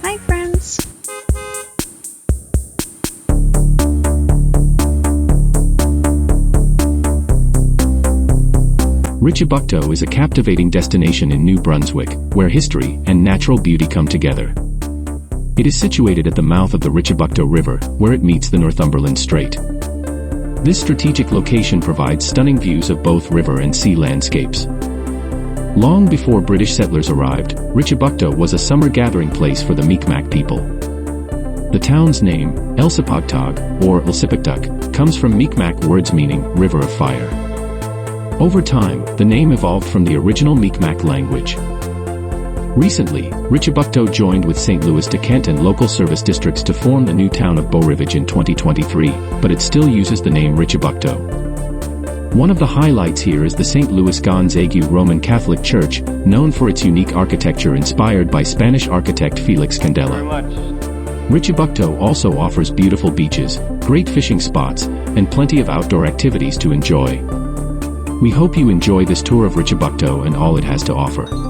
Hi, friends! Richibucto is a captivating destination in New Brunswick, where history and natural beauty come together. It is situated at the mouth of the Richibucto River, where it meets the Northumberland Strait. This strategic location provides stunning views of both river and sea landscapes. Long before British settlers arrived, Richibucto was a summer gathering place for the Mi'kmaq people. The town's name, Elsipogtog, or Elsipogtog, comes from Mi'kmaq words meaning river of fire. Over time, the name evolved from the original Mi'kmaq language. Recently, Richibucto joined with St. Louis de Kent and local service districts to form the new town of Beaurivage in 2023, but it still uses the name Richibucto. One of the highlights here is the St. Louis Gonzague Roman Catholic Church, known for its unique architecture inspired by Spanish architect Felix Candela. Richibucto also offers beautiful beaches, great fishing spots, and plenty of outdoor activities to enjoy. We hope you enjoy this tour of Richibucto and all it has to offer.